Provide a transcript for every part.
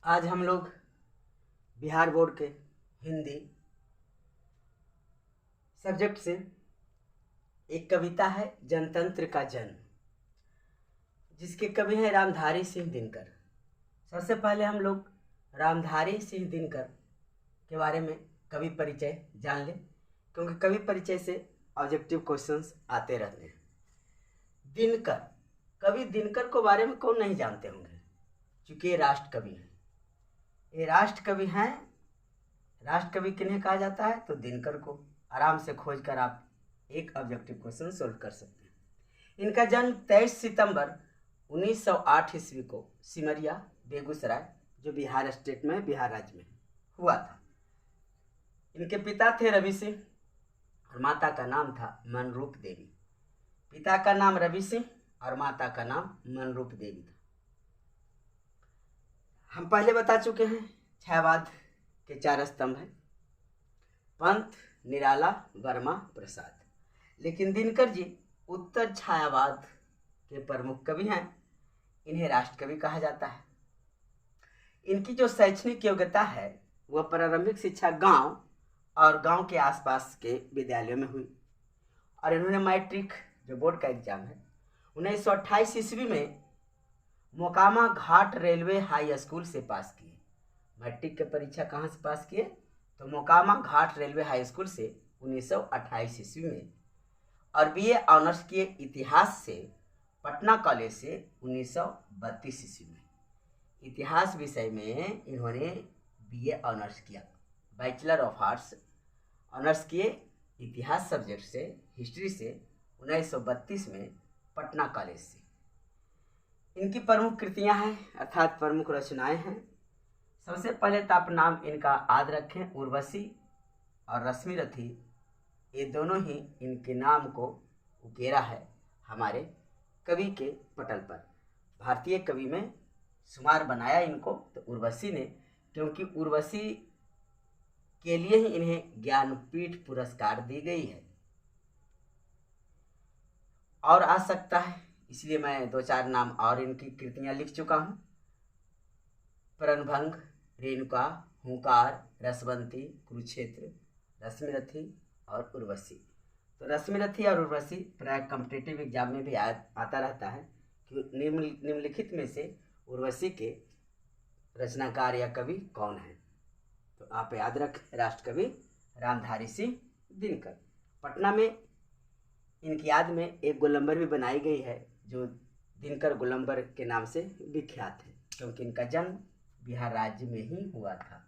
आज हम लोग बिहार बोर्ड के हिंदी सब्जेक्ट से एक कविता है जनतंत्र का जन्म, जिसके कवि हैं रामधारी सिंह दिनकर। सबसे पहले हम लोग रामधारी सिंह दिनकर के बारे में कवि परिचय जान लें, क्योंकि कवि परिचय से ऑब्जेक्टिव क्वेश्चंस आते रहते हैं। दिनकर, कवि दिनकर को बारे में कौन नहीं जानते होंगे, क्योंकि ये राष्ट्र कवि हैं। ये राष्ट्र कवि हैं। राष्ट्र कवि किन्हें कहा जाता है, तो दिनकर को। आराम से खोज कर आप एक ऑब्जेक्टिव क्वेश्चन सोल्व कर सकते हैं। इनका जन्म 23 सितंबर 1908 ईस्वी को सिमरिया, बेगूसराय, जो बिहार स्टेट में, बिहार राज्य में हुआ था। इनके पिता थे रवि सिंह और माता का नाम था मनरूप देवी। पिता का नाम रवि सिंह और माता का नाम मनरूप देवी था। हम पहले बता चुके हैं छायावाद के 4 स्तंभ हैं, पंत, निराला, वर्मा, प्रसाद। लेकिन दिनकर जी उत्तर छायावाद के प्रमुख कवि हैं। इन्हें राष्ट्र कवि कहा जाता है। इनकी जो शैक्षणिक योग्यता है वह प्रारंभिक शिक्षा गांव और गांव के आसपास के विद्यालयों में हुई, और इन्होंने मैट्रिक, जो बोर्ड का एग्जाम है, 1928 ईस्वी में मोकामा घाट रेलवे हाई स्कूल से पास किए। मैट्रिक की परीक्षा कहाँ से पास किए, तो मोकामा घाट रेलवे हाई स्कूल से 1928 ईस्वी में। और बीए ऑनर्स किए इतिहास से पटना कॉलेज से 1932 ईस्वी में। इतिहास विषय में इन्होंने बीए ऑनर्स किया। बैचलर ऑफ आर्ट्स ऑनर्स किए इतिहास सब्जेक्ट से, हिस्ट्री से, 1932 में पटना कॉलेज से। इनकी प्रमुख कृतियां हैं, अर्थात प्रमुख रचनाएं हैं। सबसे पहले तो आप नाम इनका याद रखें, उर्वशी और रश्मिरथी। ये दोनों ही इनके नाम को उकेरा है हमारे कवि के पटल पर। भारतीय कवि में शुमार बनाया इनको तो उर्वशी ने, क्योंकि उर्वशी के लिए ही इन्हें ज्ञानपीठ पुरस्कार दी गई है। और आ सकता है, इसलिए मैं 2-4 नाम और इनकी कृतियां लिख चुका हूं। प्रणभंग, रेणुका, हुंकार, रसवंती, कुरुक्षेत्र, रश्मिरथी और उर्वशी। तो रश्मिरथी और उर्वशी प्राय कॉम्पिटिटिव एग्जाम में भी आता रहता है कि निम्नलिखित में से उर्वशी के रचनाकार या कवि कौन है। तो आप याद रखें, राष्ट्र कवि रामधारी सिंह दिनकर। पटना में इनकी याद में एक गोलंबर भी बनाई गई है, जो दिनकर गोलंबर के नाम से विख्यात है, क्योंकि इनका जन्म बिहार राज्य में ही हुआ था।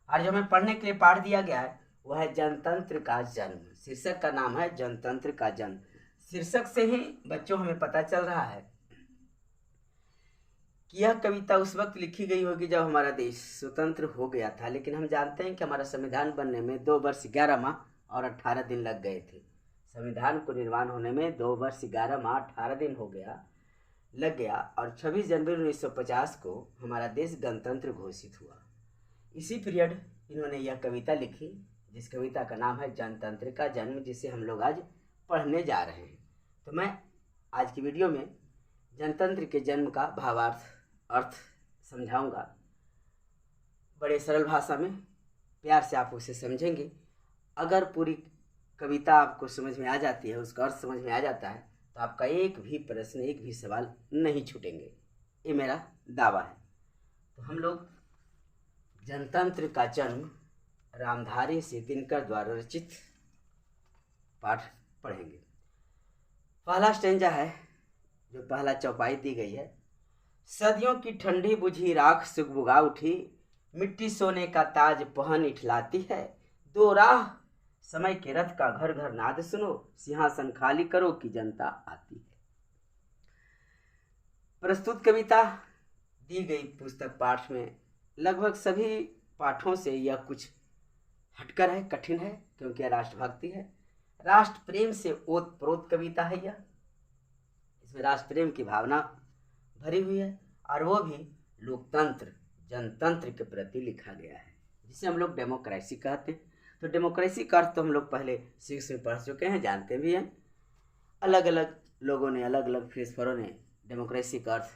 और जो हमें पढ़ने के लिए पाठ दिया गया है वह है जनतंत्र का जन्म। शीर्षक का नाम है जनतंत्र का जन्म। शीर्षक से ही बच्चों हमें पता चल रहा है कि यह कविता उस वक्त लिखी गई होगी जब हमारा देश स्वतंत्र हो गया था। लेकिन हम जानते हैं कि हमारा संविधान बनने में 2 वर्ष 11 माह और 18 दिन लग गए थे। संविधान को निर्माण होने में 2 वर्ष 11 माह 18 दिन लग गया और 26 जनवरी 1950 को हमारा देश गणतंत्र घोषित हुआ। इसी पीरियड इन्होंने यह कविता लिखी, जिस कविता का नाम है जनतंत्र का जन्म, जिसे हम लोग आज पढ़ने जा रहे हैं। तो मैं आज की वीडियो में जनतंत्र के जन्म का भावार्थ, अर्थ समझाऊंगा। बड़े सरल भाषा में प्यार से आप उसे समझेंगे। अगर पूरी कविता आपको समझ में आ जाती है, उसका अर्थ समझ में आ जाता है, तो आपका एक भी प्रश्न, एक भी सवाल नहीं छूटेंगे। ये मेरा दावा है। तो हम लोग जनतंत्र का जन्म रामधारी सिंह दिनकर द्वारा रचित पाठ पढ़ेंगे। पहला स्टेंजा है, जो पहला चौपाई दी गई है। सदियों की ठंडी बुझी राख सुगबुगा उठी, मिट्टी सोने का ताज पहन इठलाती है। 2 राह समय के रथ का घर घर नाद सुनो, सिंहासन खाली करो कि जनता आती है। प्रस्तुत कविता दी गई पुस्तक पाठ में लगभग सभी पाठों से यह कुछ हटकर है, कठिन है, क्योंकि यह राष्ट्रभक्ति है, राष्ट्र प्रेम से ओतप्रोत कविता है। यह इसमें राष्ट्र प्रेम की भावना भरी हुई है, और वो भी लोकतंत्र, जनतंत्र के प्रति लिखा गया है, जिसे हम लोग डेमोक्रेसी कहते हैं। तो डेमोक्रेसी का अर्थ तो हम लोग पहले 6 में पढ़ चुके हैं, जानते भी हैं। अलग अलग लोगों ने, अलग अलग फिलोसफरों ने डेमोक्रेसी का अर्थ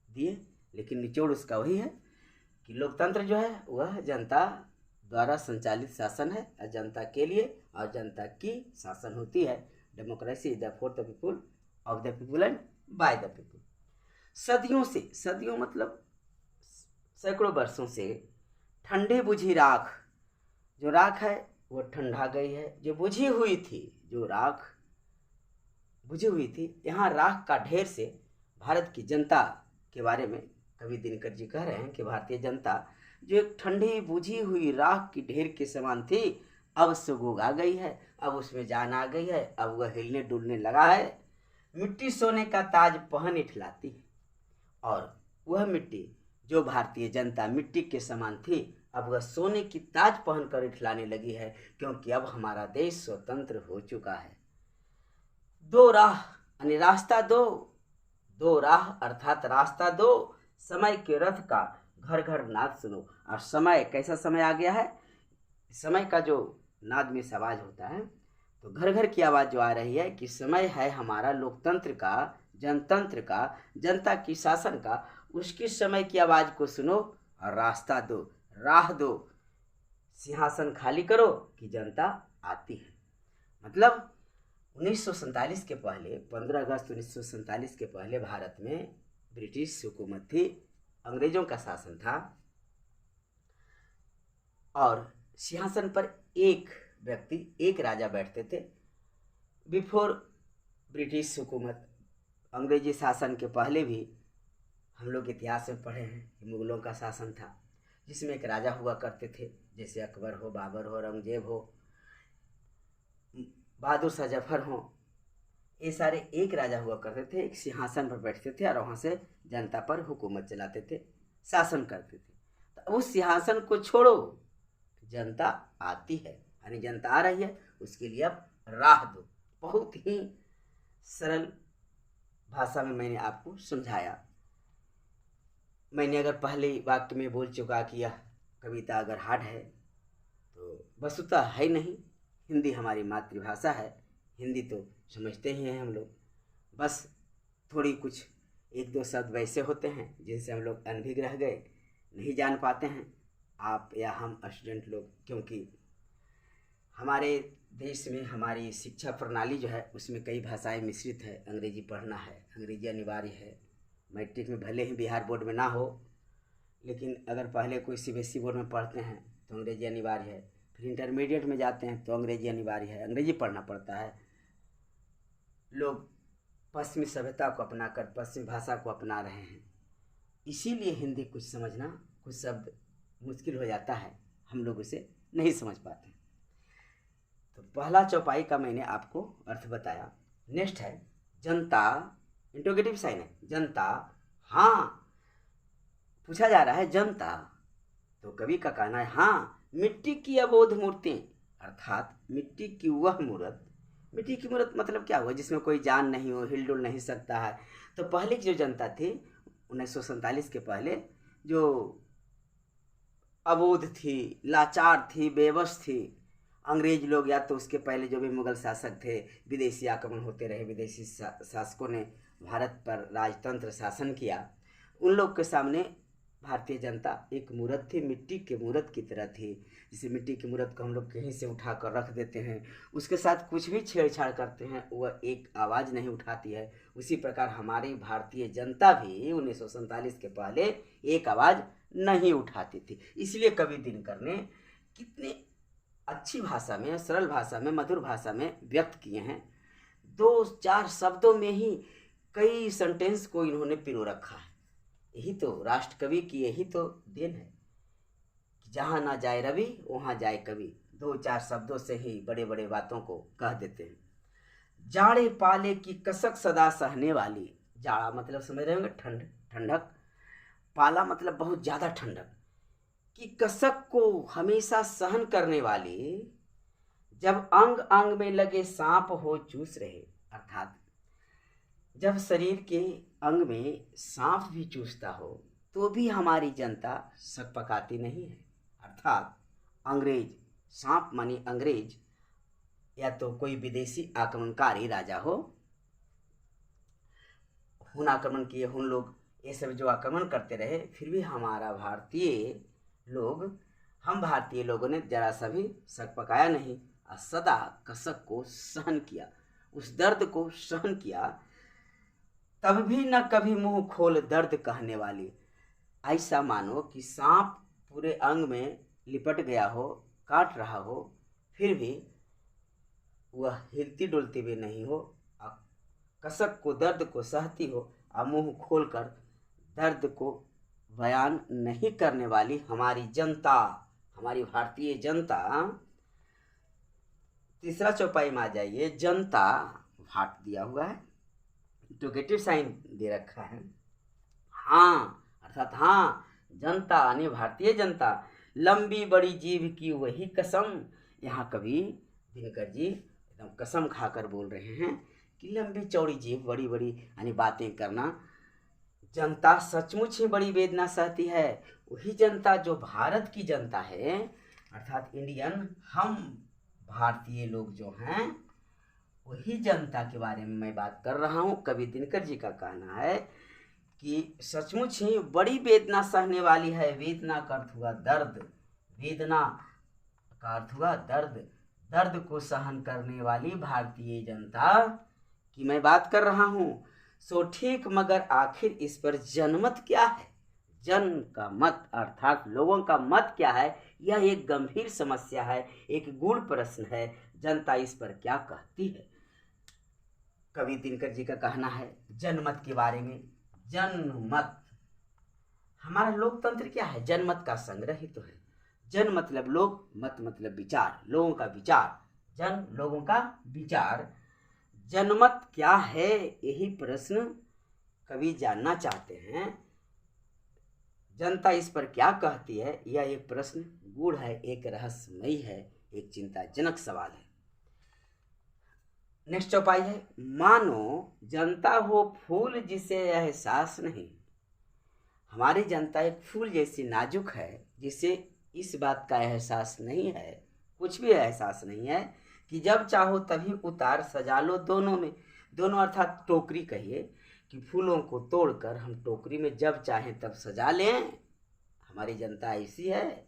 दिए, लेकिन निचोड़ उसका वही है, कि लोकतंत्र जो है वह जनता द्वारा संचालित शासन है और जनता के लिए और जनता की शासन होती है। Democracy is the for the people, of the people and by the people. सदियों से, सदियों मतलब सैकड़ों वर्षों से ठंडी बुझी राख, जो राख है वो ठंडा गई है, जो बुझी हुई थी, जो राख बुझी हुई थी, यहाँ राख का ढेर से भारत की जनता के बारे में कवि दिनकर जी कह रहे हैं कि भारतीय जनता जो एक ठंडी बुझी हुई राख की ढेर के समान थी, अब सुगुग आ गई है, अब उसमें जान आ गई है, अब वह हिलने डुलने लगा है। मिट्टी सोने का ताज पहन इठलाती है, और वह मिट्टी जो भारतीय जनता मिट्टी के समान थी, अब वह सोने की ताज पहन कर इठलाने लगी है, क्योंकि अब हमारा देश स्वतंत्र हो चुका है। दो राह यानी रास्ता दो, दो राह अर्थात रास्ता दो, समय के रथ का घर घर नाद सुनो। और समय कैसा समय आ गया है, समय का जो नाद में से आवाज होता है, तो घर घर की आवाज़ जो आ रही है कि समय है हमारा लोकतंत्र का, जनतंत्र का, जनता की शासन का, उसकी समय की आवाज़ को सुनो और रास्ता दो, राह दो, सिंहासन खाली करो कि जनता आती है। मतलब 1947 के पहले, 15 अगस्त 1947 के पहले भारत में ब्रिटिश हुकूमत थी, अंग्रेजों का शासन था, और सिंहासन पर एक व्यक्ति, एक राजा बैठते थे। बिफोर ब्रिटिश हुकूमत, अंग्रेजी शासन के पहले भी हम लोग इतिहास में पढ़े हैं कि मुगलों का शासन था, जिसमें एक राजा हुआ करते थे, जैसे अकबर हो, बाबर हो, औरंगजेब हो, बहादुर शाह जफर हो, ये सारे एक राजा हुआ करते थे, एक सिंहासन पर बैठते थे और वहाँ से जनता पर हुकूमत चलाते थे, शासन करते थे। तो उस सिंहासन को छोड़ो, जनता आती है, यानी जनता आ रही है, उसके लिए अब राह दो। बहुत ही सरल भाषा में मैंने आपको समझाया। मैंने अगर पहले वाक्य में बोल चुका कि यह कविता अगर हार्ड है, तो वस्तुतः है नहीं। हिंदी हमारी मातृभाषा है, हिंदी तो समझते ही हैं हम लोग, बस थोड़ी कुछ एक दो शब्द वैसे होते हैं जिनसे हम लोग अनभिज्ञ रह गए, नहीं जान पाते हैं आप या हम स्टूडेंट लोग, क्योंकि हमारे देश में हमारी शिक्षा प्रणाली जो है उसमें कई भाषाएं मिश्रित है। अंग्रेजी पढ़ना है, अंग्रेजी अनिवार्य है। मैट्रिक में भले ही बिहार बोर्ड में ना हो, लेकिन अगर पहले कोई सीबीएसई बोर्ड में पढ़ते हैं तो अंग्रेजी अनिवार्य है, फिर इंटरमीडिएट में जाते हैं तो अंग्रेजी अनिवार्य है, अंग्रेजी पढ़ना पड़ता है। लोग पश्चिमी सभ्यता को अपनाकर पश्चिमी भाषा को अपना रहे हैं, इसीलिए हिंदी कुछ समझना, कुछ शब्द मुश्किल हो जाता है, हम लोग उसे नहीं समझ पाते। तो पहला चौपाई का मैंने आपको अर्थ बताया। नेक्स्ट है जनता, इंटरोगेटिव साइन है, जनता हाँ, पूछा जा रहा है जनता, तो कवि का कहना है हाँ, मिट्टी की अबोध मूर्ति, अर्थात मिट्टी की वह मूर्त। मिट्टी की मूर्त मतलब क्या हुआ, जिसमें कोई जान नहीं हो, हिलडुल नहीं सकता है। तो पहले की जो जनता थी 1947 के पहले, जो अबोध थी, लाचार थी, बेबस थी। अंग्रेज लोग या तो उसके पहले जो भी मुगल शासक थे, विदेशी आक्रमण होते रहे, विदेशी शासकों ने भारत पर राजतंत्र शासन किया, उन लोग के सामने भारतीय जनता एक मूर्त थी, मिट्टी के मूर्त की तरह थी। जैसे मिट्टी की मूर्त को हम लोग कहीं से उठा कर रख देते हैं, उसके साथ कुछ भी छेड़छाड़ करते हैं, वह एक आवाज़ नहीं उठाती है। उसी प्रकार हमारी भारतीय जनता भी 1947 के पहले एक आवाज़ नहीं उठाती थी। इसलिए कवि दिनकर ने कितने अच्छी भाषा में, सरल भाषा में, मधुर भाषा में व्यक्त किए हैं। 2-4 शब्दों में ही कई सेंटेंस को इन्होंने पिरो रखा है। यही तो राष्ट्र कवि की यही तो देन है कि जहाँ ना जाए रवि वहाँ जाए कवि। 2-4 शब्दों से ही बड़े बड़े बातों को कह देते हैं। जाड़े पाले की कसक सदा सहने वाली, जाड़ा मतलब समझ रहे होंगे ठंड, ठंडक, पाला मतलब बहुत ज़्यादा ठंडक की कसक को हमेशा सहन करने वाली, जब अंग अंग में लगे सांप हो चूस रहे, अर्थात जब शरीर के अंग में सांप भी चूसता हो तो भी हमारी जनता सकपकाती नहीं है। अर्थात अंग्रेज, सांप मानी अंग्रेज, या तो कोई विदेशी आक्रमणकारी राजा हो, हुन आक्रमण किए, हुन लोग ये सब जो आक्रमण करते रहे, फिर भी हम भारतीय लोगों ने जरा सा भी शक पकाया नहीं और सदा कसक को सहन किया, उस दर्द को सहन किया। तब भी न कभी मुंह खोल दर्द कहने वाली। ऐसा मानो कि सांप पूरे अंग में लिपट गया हो, काट रहा हो, फिर भी वह हिलती डुलती भी नहीं हो, कसक को दर्द को सहती हो और मुंह खोलकर दर्द को बयान नहीं करने वाली हमारी जनता, हमारी भारतीय जनता। तीसरा चौपाई में आ जाइए, जनता भाट दिया हुआ है, इंटरोगेटिव साइन दे रखा है। हाँ अर्थात हाँ, जनता यानी भारतीय जनता, लंबी बड़ी जीभ की वही कसम। यहाँ कवि दिनकर जी एकदम कसम खाकर बोल रहे हैं कि लंबी चौड़ी जीभ, बड़ी बड़ी यानी बातें करना, जनता सचमुच ही बड़ी वेदना सहती है। वही जनता जो भारत की जनता है, अर्थात इंडियन, हम भारतीय लोग जो हैं, वही जनता के बारे में मैं बात कर रहा हूँ। कवि दिनकर जी का कहना है कि सचमुच ही बड़ी वेदना सहने वाली है। वेदना का अर्थ हुआ दर्द, वेदना का अर्थ हुआ दर्द, दर्द को सहन करने वाली भारतीय जनता की मैं बात कर रहा हूँ। सो ठीक, मगर आखिर इस पर जनमत क्या है? जन का मत अर्थात लोगों का मत क्या है? यह एक गंभीर समस्या है, एक गूढ़ प्रश्न है। जनता इस पर क्या कहती है? कवि दिनकर जी का कहना है जनमत के बारे में। जनमत, हमारा लोकतंत्र क्या है? जनमत का संग्रह ही तो है। जन मतलब लोग, मत मतलब विचार, लोगों का विचार, जन लोगों का विचार। जनमत क्या है, यही प्रश्न कवि जानना चाहते हैं। जनता इस पर क्या कहती है, यह एक प्रश्न गूढ़ है, एक रहस्यमयी है, एक चिंताजनक सवाल है। नेक्स्ट चौपाई है, मानो जनता हो फूल जिसे एहसास नहीं। हमारी जनता एक फूल जैसी नाजुक है, जिसे इस बात का एहसास नहीं है, कुछ भी एहसास नहीं है कि जब चाहो तभी उतार सजा लो दोनों में। दोनों अर्थात टोकरी कहिए, कि फूलों को तोड़कर हम टोकरी में जब चाहें तब सजा लें। हमारी जनता ऐसी है।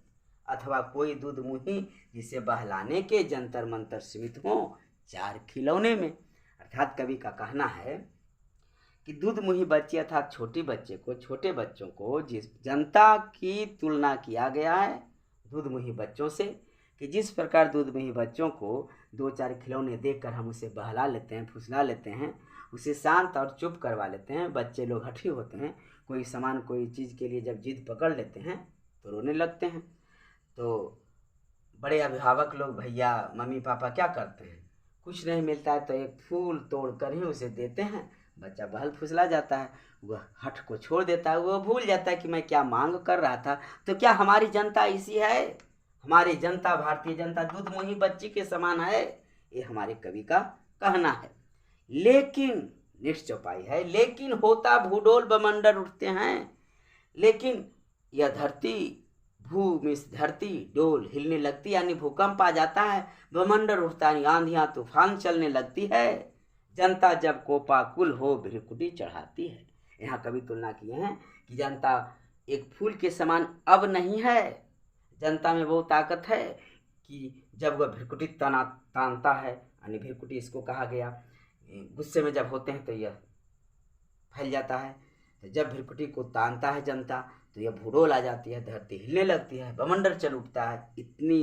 अथवा कोई दूध मुही जिसे बहलाने के जंतर मंतर सीमित हों चार खिलौने में। अर्थात कवि का कहना है कि दूध मुही बच्चे अर्थात छोटे बच्चों को जिस जनता की तुलना किया गया है दूध मुही बच्चों से, कि जिस प्रकार दूध मुही बच्चों को दो चार खिलौने देकर हम उसे बहला लेते हैं, फुसला लेते हैं, उसे शांत और चुप करवा लेते हैं। बच्चे लोग हठी होते हैं, कोई सामान कोई चीज़ के लिए जब जिद पकड़ लेते हैं तो रोने लगते हैं। तो बड़े अभिभावक लोग, भैया मम्मी पापा क्या करते हैं? कुछ नहीं मिलता है तो एक फूल तोड़ कर ही उसे देते हैं, बच्चा बहल फुसला जाता है, वह हठ को छोड़ देता है, वह भूल जाता है कि मैं क्या मांग कर रहा था। तो क्या हमारी जनता ऐसी है? हमारी जनता, भारतीय जनता दूध मुही बच्ची के समान है, ये हमारे कवि का कहना है। लेकिन नेक्स्ट चौपाई है, लेकिन होता भूडोल बमंडल उठते हैं। लेकिन यह धरती, भूमि धरती डोल हिलने लगती यानी भूकंप आ जाता है, बमंडल उठता है, आंधियां तूफान चलने लगती है। जनता जब कोपाकुल हो भ्रिकुटी चढ़ाती है। यहाँ कवि तुलना किए हैं कि जनता एक फूल के समान अब नहीं है। जनता में वो ताकत है कि जब वह भ्रिकुटी तानता है, यानी भ्रिकुटी इसको कहा गया, गुस्से में जब होते हैं तो यह फैल जाता है। तो जब भ्रिकुटी को तानता है जनता तो यह भूडोल आ जाती है, धरती हिलने लगती है, बमंडल चल उठता है। इतनी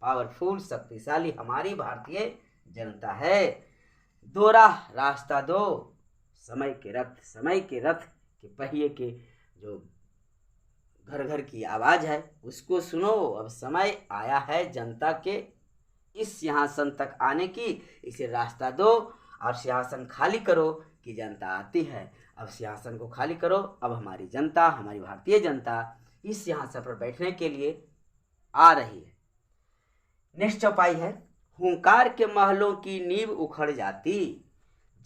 पावरफुल, शक्तिशाली हमारी भारतीय जनता है। दोरा रास्ता दो, समय के रथ के पहिए के जो घर घर की आवाज़ है उसको सुनो। अब समय आया है जनता के इस सिंहासन तक आने की, इसे रास्ता दो और सिंहासन खाली करो कि जनता आती है। अब सिंहासन को खाली करो, अब हमारी जनता, हमारी भारतीय जनता इस सिंहासन पर बैठने के लिए आ रही है। नेक्स्ट चौपाई है, हुंकार के महलों की नींव उखड़ जाती।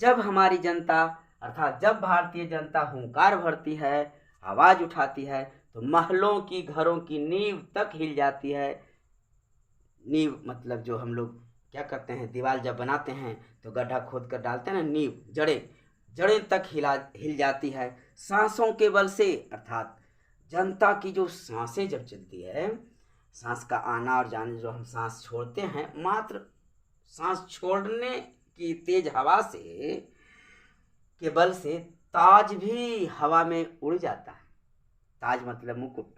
जब हमारी जनता अर्थात जब भारतीय जनता हुंकार भरती है, आवाज़ उठाती है, तो महलों की, घरों की नींव तक हिल जाती है। नींव मतलब जो हम लोग क्या करते हैं, दीवार जब बनाते हैं तो गड्ढा खोद कर डालते हैं ना, नींव, जड़ें, जड़ें तक हिल जाती है सांसों के बल से। अर्थात जनता की जो सांसें जब चलती है, सांस का आना और जाने, जो हम सांस छोड़ते हैं, मात्र सांस छोड़ने की तेज हवा से के बल से ताज भी हवा में उड़ जाता है। ताज मतलब मुकुट।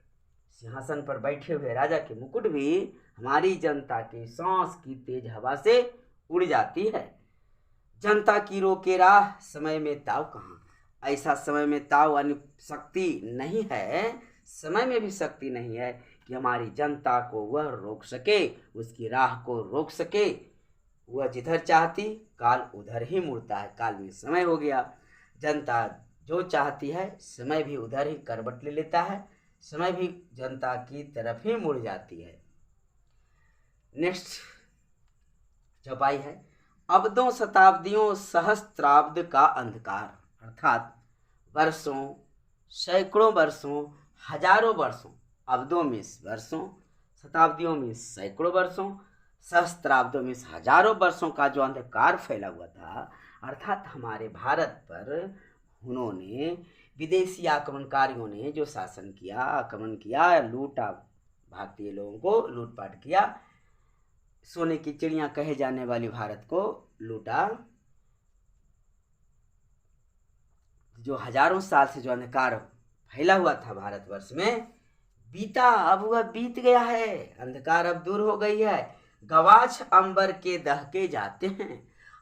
सिंहासन पर बैठे हुए राजा के मुकुट भी हमारी जनता की सांस की तेज हवा से उड़ जाती है। जनता की रोके राह, समय में ताव कहाँ। ऐसा समय में ताव यानी शक्ति नहीं है, समय में भी शक्ति नहीं है कि हमारी जनता को वह रोक सके, उसकी राह को रोक सके। वह जिधर चाहती काल उधर ही मुड़ता है। काल में समय हो गया। जनता जो चाहती है समय भी उधर ही करवट ले लेता है, समय भी जनता की तरफ ही मुड़ जाती है। नेक्स्ट चौपाई है, अब्दों शताब्दियों सहस्त्राब्द का अंधकार। अर्थात वर्षों, सैकड़ों वर्षों, हजारों वर्षों, अब्दों में वर्षों, शताब्दियों में सैकड़ों वर्षों, सहस्त्राब्दों में हजारों वर्षों का जो अंधकार फैला हुआ था, अर्थात हमारे भारत पर उन्होंने, विदेशी आक्रमणकारियों ने जो शासन किया, आक्रमण किया, लूटा, भारतीय लोगों को लूटपाट किया, सोने की चिड़िया कहे जाने वाली भारत को लूटा। जो हजारों साल से जो अंधकार फैला हुआ था भारतवर्ष में, बीता, अब वह बीत गया है। अंधकार अब दूर हो गई है। गवाछ अंबर के दहके जाते हैं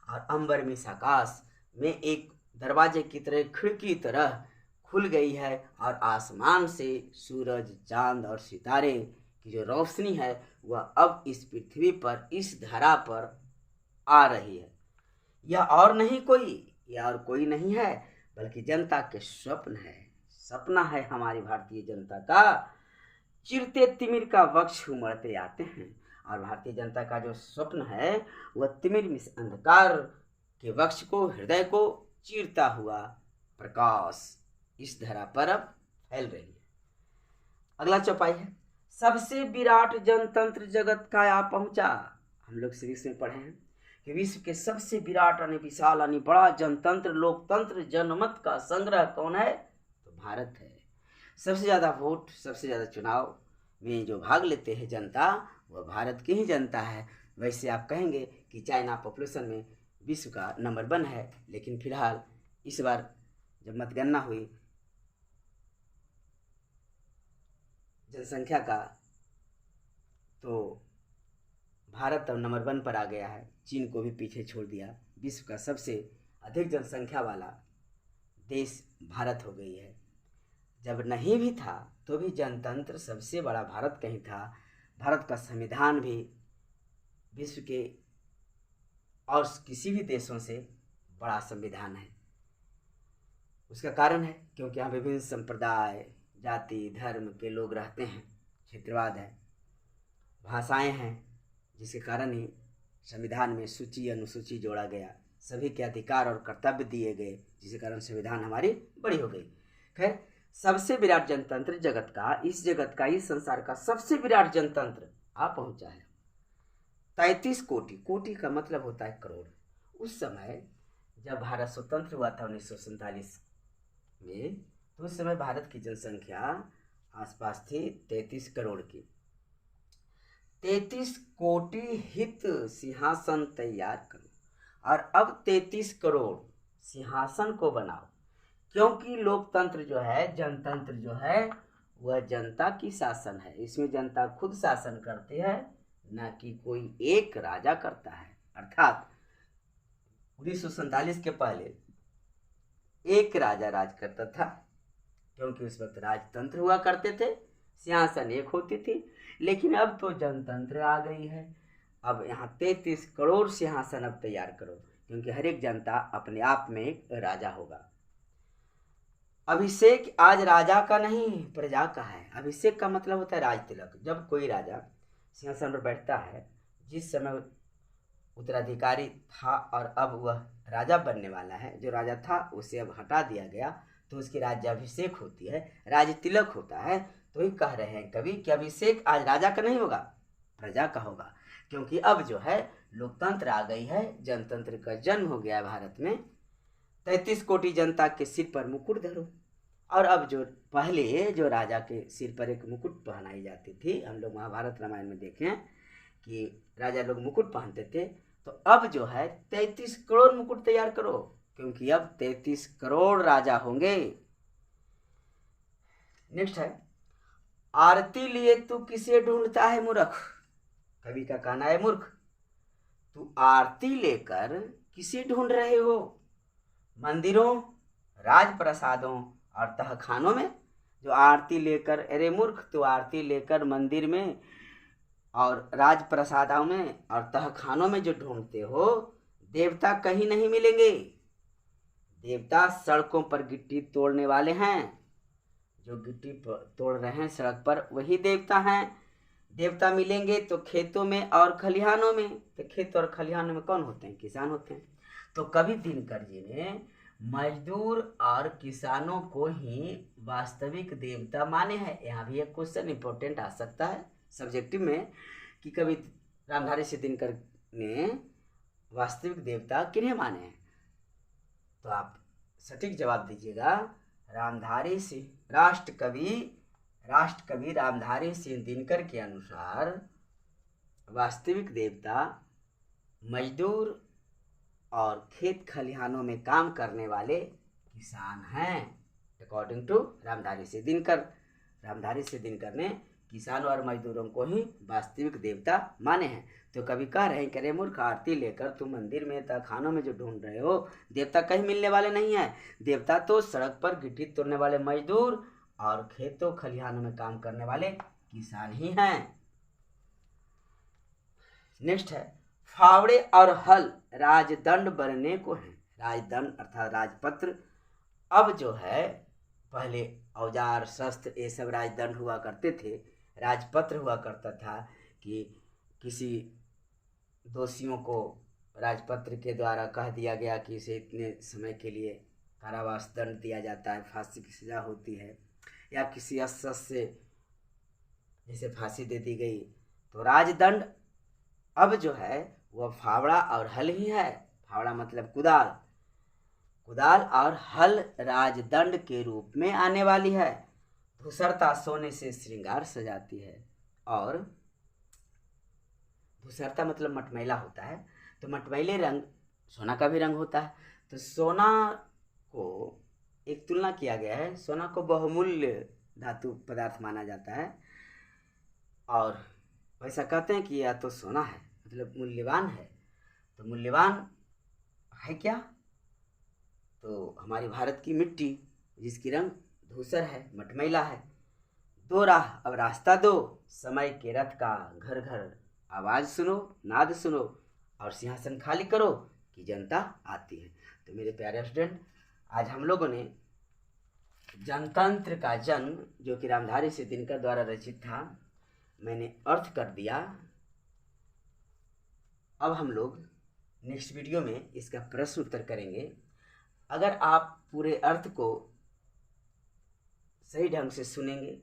और अंबर में आकाश में एक दरवाजे की तरह, खिड़की तरह खुल गई है और आसमान से सूरज, चांद और सितारे की जो रोशनी है वह अब इस पृथ्वी पर, इस धरा पर आ रही है। यह और कोई नहीं है बल्कि जनता के स्वप्न है, सपना है हमारी भारतीय जनता का। चिरते तिमिर का वक्ष उमड़ते आते हैं और भारतीय जनता का जो स्वप्न है वह तिमिर में अंधकार के वक्ष को, हृदय को चीरता हुआ प्रकाश इस धरा पर अब फैल रही है। अगला चौपाई है, सबसे विराट जनतंत्र जगत का आ पहुंचा। हम लोग सीरीज में पढ़े हैं कि विश्व के सबसे विराट यानी विशाल यानी बड़ा जनतंत्र, लोकतंत्र, जनमत का संग्रह कौन है? तो भारत है। सबसे ज़्यादा वोट, सबसे ज़्यादा चुनाव में जो भाग लेते हैं जनता, वह भारत की ही जनता है। वैसे आप कहेंगे कि चाइना पॉपुलेशन में विश्व का नंबर 1 है, लेकिन फिलहाल इस बार जब मतगणना हुई जनसंख्या का, तो भारत अब नंबर 1 पर आ गया है, चीन को भी पीछे छोड़ दिया। विश्व का सबसे अधिक जनसंख्या वाला देश भारत हो गई है। जब नहीं भी था तो भी जनतंत्र सबसे बड़ा भारत का ही था। भारत का संविधान भी विश्व के और किसी भी देशों से बड़ा संविधान है। उसका कारण है क्योंकि यहाँ विभिन्न संप्रदाय, जाति, धर्म के लोग रहते हैं, क्षेत्रवाद है, भाषाएं हैं, जिसके कारण ही संविधान में सूची अनुसूची जोड़ा गया, सभी के अधिकार और कर्तव्य दिए गए, जिसके कारण संविधान हमारी बड़ी हो गई। खैर, सबसे विराट जनतंत्र जगत का, इस जगत का, इस संसार का सबसे विराट जनतंत्र आ पहुंचा है। 33 कोटि, कोटि का मतलब होता है करोड़। उस समय जब भारत स्वतंत्र हुआ था 1947 में, तो उस समय भारत की जनसंख्या आसपास थी 33 करोड़ की। 33 कोटि हित सिंहासन तैयार करो और अब 33 करोड़ सिंहासन को बनाओ, क्योंकि लोकतंत्र जो है, जनतंत्र जो है, वह जनता की शासन है। इसमें जनता खुद शासन करती है, न कि कोई एक राजा करता है। अर्थात 1947 के पहले एक राजा राज करता था, क्योंकि उस वक्त राजतंत्र हुआ करते थे, सिंहासन एक होती थी। लेकिन अब तो जनतंत्र आ गई है। अब यहाँ 33 करोड़ सिंहासन अब तैयार करो, क्योंकि हर एक जनता अपने आप में एक राजा होगा। अभिषेक आज राजा का नहीं, प्रजा का है। अभिषेक का मतलब होता है राज तिलक। जब कोई राजा सिंहासन पर बैठता है, जिस समय उत्तराधिकारी था और अब वह राजा बनने वाला है, जो राजा था उसे अब हटा दिया गया, तो उसकी राज्याभिषेक होती है, राज तिलक होता है। तो ही कह रहे हैं कवि कि अभिषेक आज राजा का नहीं होगा, प्रजा का होगा, क्योंकि अब जो है लोकतंत्र आ गई है, जनतंत्र का जन्म हो गया है भारत में। 33 कोटि जनता के सिर पर मुकुट धरो। और अब जो पहले जो राजा के सिर पर एक मुकुट पहनाई जाती थी, हम लोग महाभारत रामायण में देखें कि राजा लोग मुकुट पहनते थे, तो अब जो है 33 करोड़ मुकुट तैयार करो, क्योंकि अब 33 करोड़ राजा होंगे। नेक्स्ट है, आरती लिए तू किसे ढूंढता है मूर्ख। कवि का कहना है, मूर्ख तू आरती लेकर किसे ढूंढ रहे हो। मंदिरों, राजप्रसादों और तहखानों में जो आरती लेकर, अरे मूर्ख तू आरती लेकर मंदिर में और राजप्रसादों में और तहखानों में जो ढूंढते हो, देवता कहीं नहीं मिलेंगे। देवता सड़कों पर गिट्टी तोड़ने वाले हैं। जो गिट्टी तोड़ रहे हैं सड़क पर, वही देवता हैं। देवता मिलेंगे तो खेतों में और खलिहानों में। तो खेत और खलिहानों में कौन होते हैं? किसान होते हैं। तो कवि दिनकर जी ने मजदूर और किसानों को ही वास्तविक देवता माने हैं। यहाँ भी एक क्वेश्चन इंपॉर्टेंट आ सकता है सब्जेक्टिव में कि कवि रामधारी सिंह दिनकर ने वास्तविक देवता किन्हें माने हैं। तो आप सटीक जवाब दीजिएगा, रामधारी सिंह, राष्ट्रकवि रामधारी सिंह दिनकर के अनुसार वास्तविक देवता मजदूर और खेत खलिहानों में काम करने वाले किसान हैं। अकॉर्डिंग टू रामधारी सिंह दिनकर ने किसानों और मजदूरों को ही वास्तविक देवता माने हैं। तो कभी कह रहे हैं, करे मूर्ख आरती लेकर तुम मंदिर में तहखानों में जो ढूंढ रहे हो, देवता कहीं मिलने वाले नहीं है। देवता तो सड़क पर गिट्टी तोड़ने वाले मजदूर और खेतों खलिहानों में काम करने वाले किसान ही हैं। नेक्स्ट है, फावड़े और हल राजदंड बनने को है। राजदंड अर्थात राजपत्र। अब जो है, पहले औजार शस्त्र ये सब राजदंड हुआ करते थे, राजपत्र हुआ करता था कि किसी दोषियों को राजपत्र के द्वारा कह दिया गया कि इसे इतने समय के लिए कारावास दंड दिया जाता है, फांसी की सजा होती है, या किसी अशस्त्र से जैसे फांसी दे दी गई। तो राजदंड अब जो है वह फावड़ा और हल ही है। फावड़ा मतलब कुदाल और हल राजदंड के रूप में आने वाली है। धूसरता सोने से श्रृंगार सजाती है, और धूसरता मतलब मटमैला होता है। तो मटमैले रंग सोना का भी रंग होता है। तो सोना को एक तुलना किया गया है, सोना को बहुमूल्य धातु पदार्थ माना जाता है, और वैसा कहते हैं कि यह तो सोना है, मतलब मूल्यवान है। तो मूल्यवान है क्या? तो हमारी भारत की मिट्टी, जिसकी रंग धूसर है, मटमैला है। दो राह अब रास्ता दो, समय के रथ का घर घर आवाज़ सुनो, नाद सुनो, और सिंहासन खाली करो कि जनता आती है। तो मेरे प्यारे स्टूडेंट, आज हम लोगों ने जनतंत्र का जन्म, जो कि रामधारी सिंह दिनकर द्वारा रचित था, मैंने अर्थ कर दिया। अब हम लोग नेक्स्ट वीडियो में इसका प्रश्न उत्तर करेंगे। अगर आप पूरे अर्थ को सही ढंग से सुनेंगे,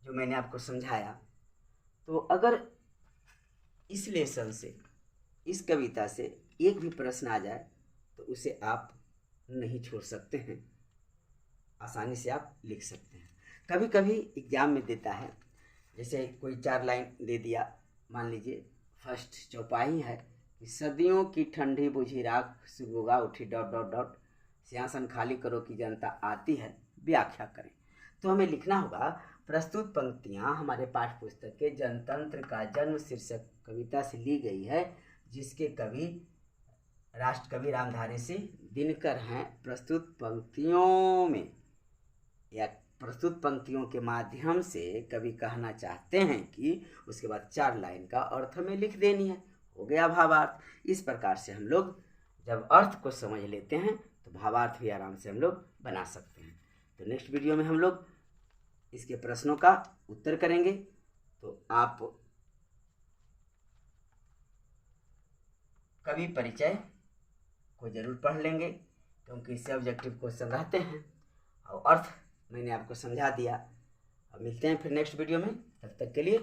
जो मैंने आपको समझाया, तो अगर इस लेसन से, इस कविता से एक भी प्रश्न आ जाए तो उसे आप नहीं छोड़ सकते हैं, आसानी से आप लिख सकते हैं। कभी कभी एग्जाम में देता है, जैसे कोई 4 लाइन दे दिया, मान लीजिए फर्स्ट चौपाई है कि सदियों की ठंडी बुझी राख सुबह उठी ... सिंहासन खाली करो कि जनता आती है, व्याख्या करें। तो हमें लिखना होगा, प्रस्तुत पंक्तियां हमारे पाठ्य पुस्तक के जनतंत्र का जन्म शीर्षक कविता से ली गई है, जिसके कवि राष्ट्रकवि रामधारी सिंह दिनकर हैं। प्रस्तुत पंक्तियों में या प्रस्तुत पंक्तियों के माध्यम से कवि कहना चाहते हैं कि उसके बाद 4 लाइन का अर्थ हमें लिख देनी है, हो गया भावार्थ। इस प्रकार से हम लोग जब अर्थ को समझ लेते हैं तो भावार्थ भी आराम से हम लोग बना सकते हैं। तो नेक्स्ट वीडियो में हम लोग इसके प्रश्नों का उत्तर करेंगे। तो आप कवि परिचय को जरूर पढ़ लेंगे, क्योंकि इससे ऑब्जेक्टिव क्वेश्चन रहते हैं, और अर्थ मैंने आपको समझा दिया। अब मिलते हैं फिर नेक्स्ट वीडियो में, तब तक के लिए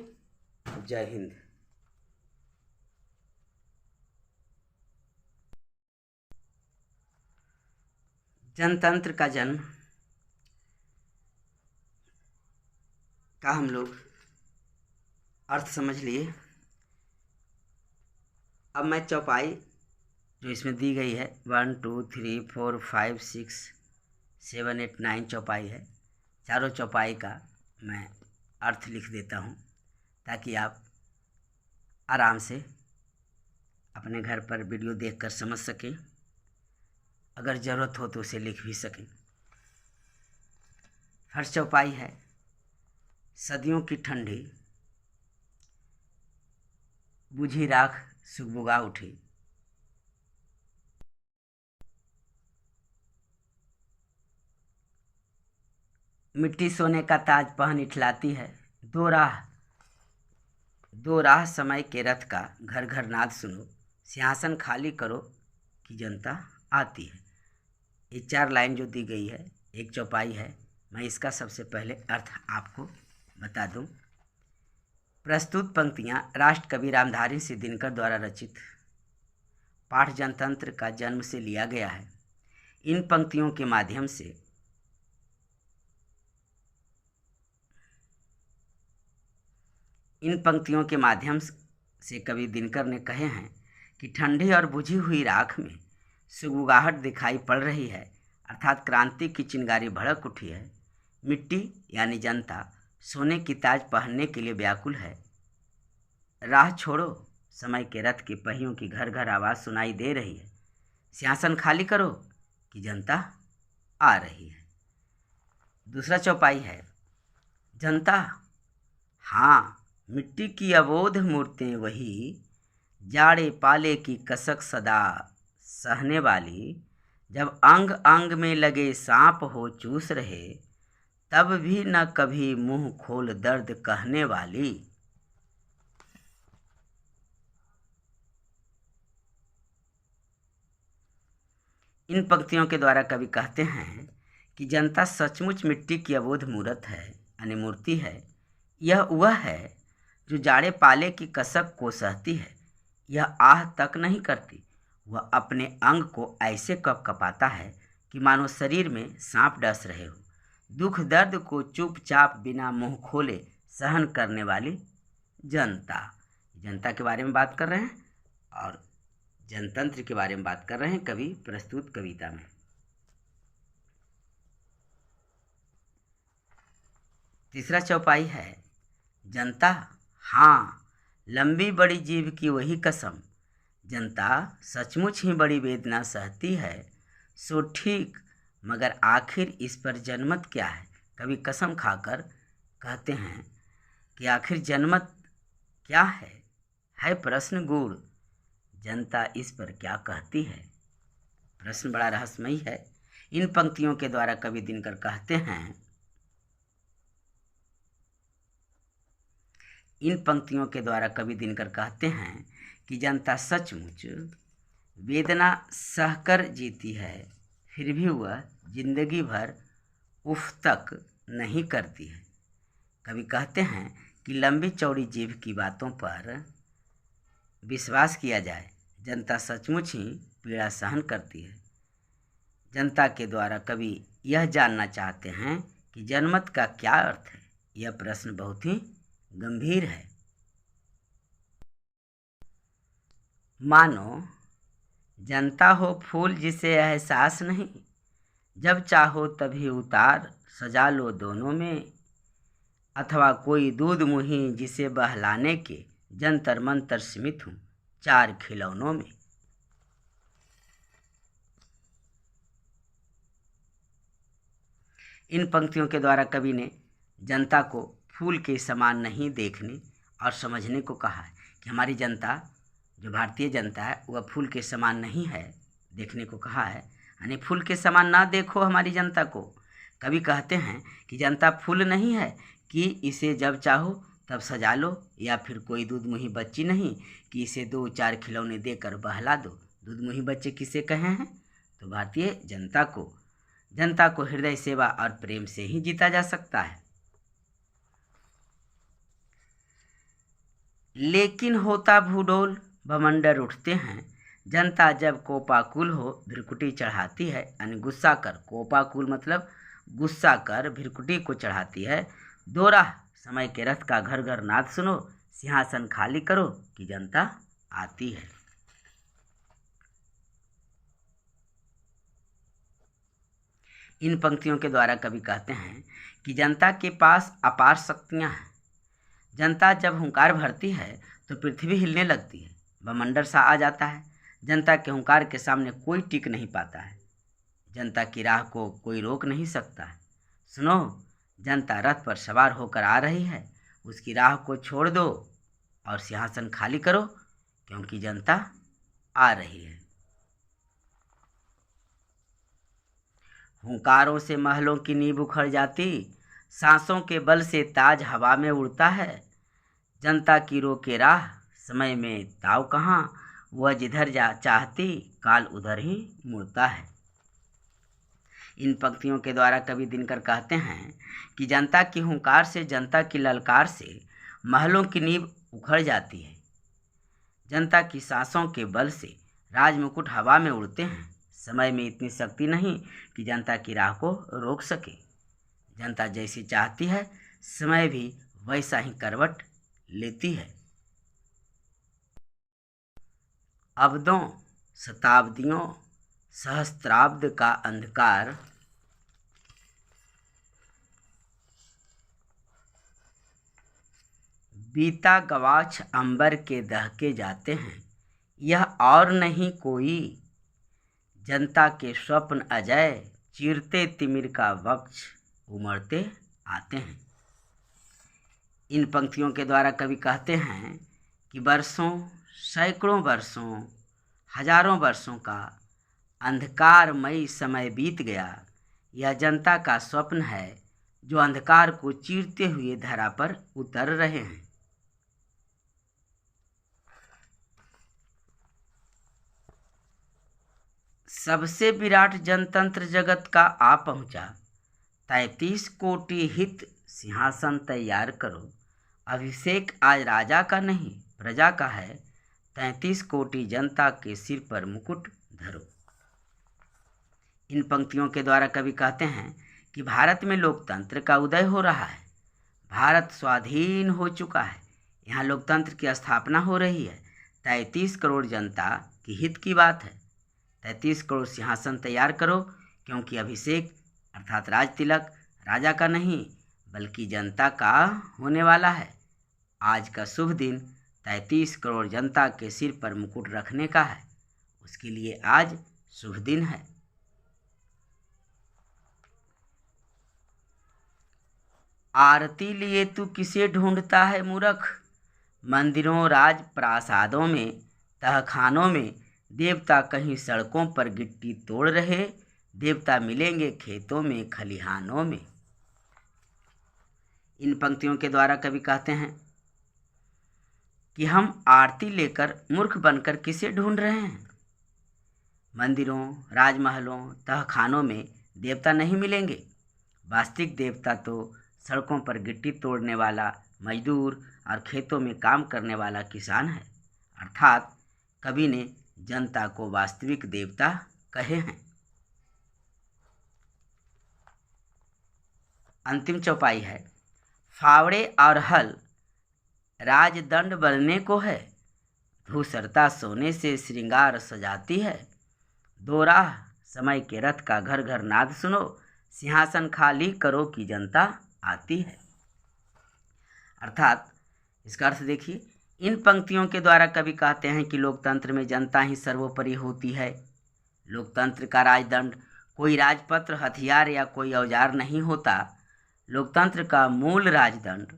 जय हिंद। जनतंत्र का जन्म का हम लोग अर्थ समझ लिए। अब मैं चौपाई जो इसमें दी गई है 1 2 3 4 5 6 7 8 9 चौपाई है, चारों चौपाई का मैं अर्थ लिख देता हूँ ताकि आप आराम से अपने घर पर वीडियो देखकर समझ सकें, अगर ज़रूरत हो तो उसे लिख भी सकें। फर्स्ट चौपाई है सदियों की ठंडी बुझी राख सुगबुगा उठी। मिट्टी सोने का ताज पहन इठलाती है, दो राह समय के रथ का घर घर नाद सुनो, सिंहासन खाली करो कि जनता आती है। ये 4 लाइन जो दी गई है, एक चौपाई है। मैं इसका सबसे पहले अर्थ आपको बता दूं। प्रस्तुत पंक्तियां राष्ट्र कवि रामधारी सिंह दिनकर द्वारा रचित पाठ जनतंत्र का जन्म से लिया गया है। इन पंक्तियों के माध्यम से कवि दिनकर ने कहे हैं कि ठंडी और बुझी हुई राख में सुगबुगाहट दिखाई पड़ रही है, अर्थात क्रांति की चिंगारी भड़क उठी है। मिट्टी यानी जनता सोने की ताज पहनने के लिए व्याकुल है। राह छोड़ो समय के रथ के पहियों की घर घर आवाज़ सुनाई दे रही है। सिंहासन खाली करो कि जनता आ रही है। दूसरा चौपाई है जनता हाँ मिट्टी की अबोध मूर्तें वही, जाड़े पाले की कसक सदा सहने वाली, जब अंग अंग में लगे सांप हो चूस रहे, तब भी न कभी मुंह खोल दर्द कहने वाली। इन पंक्तियों के द्वारा कवि कहते हैं कि जनता सचमुच मिट्टी की अबोध मूर्त है यानी मूर्ति है। यह वह है जो जाड़े पाले की कसक को सहती है। यह आह तक नहीं करती, वह अपने अंग को ऐसे कपकपाता है कि मानो शरीर में सांप डस रहे हो। दुख दर्द को चुपचाप बिना मुंह खोले सहन करने वाली जनता। जनता के बारे में बात कर रहे हैं और जनतंत्र के बारे में बात कर रहे हैं कवि प्रस्तुत कविता में। तीसरा चौपाई है जनता हाँ लंबी बड़ी जीभ की वही कसम, जनता सचमुच ही बड़ी वेदना सहती है। सो ठीक मगर आखिर इस पर जनमत क्या है। कभी कसम खाकर कहते हैं कि आखिर जनमत क्या है प्रश्न गूढ़, जनता इस पर क्या कहती है। प्रश्न बड़ा रहस्यमयी है। इन पंक्तियों के द्वारा कवि दिनकर कहते हैं कि जनता सचमुच वेदना सहकर जीती है, फिर भी वह जिंदगी भर उफ तक नहीं करती है। कवि कहते हैं कि लंबी चौड़ी जीभ की बातों पर विश्वास किया जाए, जनता सचमुच ही पीड़ा सहन करती है। जनता के द्वारा कवि यह जानना चाहते हैं कि जनमत का क्या अर्थ है। यह प्रश्न बहुत ही गंभीर है। मानो जनता हो फूल जिसे एहसास नहीं, जब चाहो तभी उतार सजा लो दोनों में, अथवा कोई दूध मुही जिसे बहलाने के जंतर मंतर सीमित हूँ 4 खिलौनों में। इन पंक्तियों के द्वारा कवि ने जनता को फूल के समान नहीं देखने और समझने को कहा है कि हमारी जनता जो भारतीय जनता है वह फूल के समान नहीं है, देखने को कहा है। यानी फूल के समान ना देखो हमारी जनता को। कवि कहते हैं कि जनता फूल नहीं है कि इसे जब चाहो तब सजा लो, या फिर कोई दूधमुही बच्ची नहीं कि इसे 2-4 खिलौने देकर बहला दो। दूधमुही बच्चे किसे कहे हैं? तो भारतीय जनता को हृदय सेवा और प्रेम से ही जीता जा सकता है। लेकिन होता भूडोल बमंडर उठते हैं, जनता जब कोपाकुल हो भ्रिकुटी चढ़ाती है, यानी गुस्सा कर, कोपाकुल मतलब गुस्सा कर भ्रिकुटी को चढ़ाती है। दोरा समय के रथ का घर घर नाद सुनो, सिंहासन खाली करो कि जनता आती है। इन पंक्तियों के द्वारा कवि कहते हैं कि जनता के पास अपार शक्तियाँ हैं। जनता जब हुंकार भरती है तो पृथ्वी हिलने लगती है, बमंडर सा आ जाता है। जनता के हुंकार के सामने कोई टिक नहीं पाता है। जनता की राह को कोई रोक नहीं सकता है। सुनो, जनता रथ पर सवार होकर आ रही है, उसकी राह को छोड़ दो और सिंहासन खाली करो, क्योंकि जनता आ रही है। हुंकारों से महलों की नींव उखड़ जाती, सांसों के बल से ताज हवा में उड़ता है। जनता की रोके राह, समय में ताव कहाँ, वह जिधर जा चाहती काल उधर ही मुड़ता है। इन पंक्तियों के द्वारा कवि दिनकर कहते हैं कि जनता की हुंकार से, जनता की ललकार से महलों की नींव उखड़ जाती है। जनता की सांसों के बल से राजमुकुट हवा में उड़ते हैं। समय में इतनी शक्ति नहीं कि जनता की राह को रोक सके। जनता जैसी चाहती है, समय भी वैसा ही करवट लेती है। अब्दों, शताब्दियों, सहस्त्राब्द का अंधकार बीता गवाछ अंबर के दहके जाते हैं। यह और नहीं कोई जनता के स्वप्न अजय, चीरते तिमिर का वक्ष उमड़ते आते हैं। इन पंक्तियों के द्वारा कवि कहते हैं कि वर्षों, सैकड़ों वर्षों, हजारों वर्षों का अंधकारमयी समय बीत गया। यह जनता का स्वप्न है जो अंधकार को चीरते हुए धरा पर उतर रहे हैं। सबसे विराट जनतंत्र जगत का आ पहुँचा, 33 कोटि हित सिंहासन तैयार करो। अभिषेक आज राजा का नहीं प्रजा का है, 33 कोटि जनता के सिर पर मुकुट धरो। इन पंक्तियों के द्वारा कवि कहते हैं कि भारत में लोकतंत्र का उदय हो रहा है। भारत स्वाधीन हो चुका है, यहाँ लोकतंत्र की स्थापना हो रही है। 33 करोड़ जनता की हित की बात है। 33 करोड़ सिंहासन तैयार करो, क्योंकि अभिषेक अर्थात राज तिलक राजा का नहीं बल्कि जनता का होने वाला है। आज का शुभ दिन 33 करोड़ जनता के सिर पर मुकुट रखने का है, उसके लिए आज शुभ दिन है। आरती लिए तू किसे ढूंढता है मूर्ख, मंदिरों राज प्रासादों में तहखानों में देवता कहीं सड़कों पर गिट्टी तोड़ रहे, देवता मिलेंगे खेतों में खलिहानों में। इन पंक्तियों के द्वारा कवि कहते हैं कि हम आरती लेकर मूर्ख बनकर किसे ढूंढ रहे हैं। मंदिरों, राजमहलों, तहखानों में देवता नहीं मिलेंगे। वास्तविक देवता तो सड़कों पर गिट्टी तोड़ने वाला मजदूर और खेतों में काम करने वाला किसान है। अर्थात कवि ने जनता को वास्तविक देवता कहे हैं। अंतिम चौपाई है, फावड़े और हल राजदंड बनने को है, धूसरता सोने से श्रृंगार सजाती है। दो राह समय के रथ का घर घर नाद सुनो, सिंहासन खाली करो कि जनता आती है। अर्थात इसका अर्थ देखिए, इन पंक्तियों के द्वारा कवि कहते हैं कि लोकतंत्र में जनता ही सर्वोपरि होती है। लोकतंत्र का राजदंड कोई राजपत्र, हथियार या कोई औजार नहीं होता। लोकतंत्र का मूल राजदंड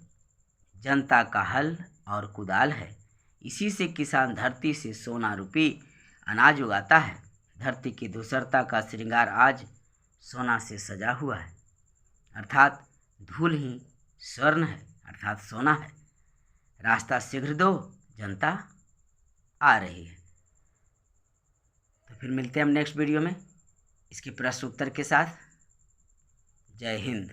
जनता का हल और कुदाल है। इसी से किसान धरती से सोना रूपी अनाज उगाता है। धरती की धूसरता का श्रृंगार आज सोना से सजा हुआ है, अर्थात धूल ही स्वर्ण है, अर्थात सोना है। रास्ता शीघ्र दो, जनता आ रही है। तो फिर मिलते हैं हम नेक्स्ट वीडियो में इसके प्रश्न उत्तर के साथ। जय हिंद।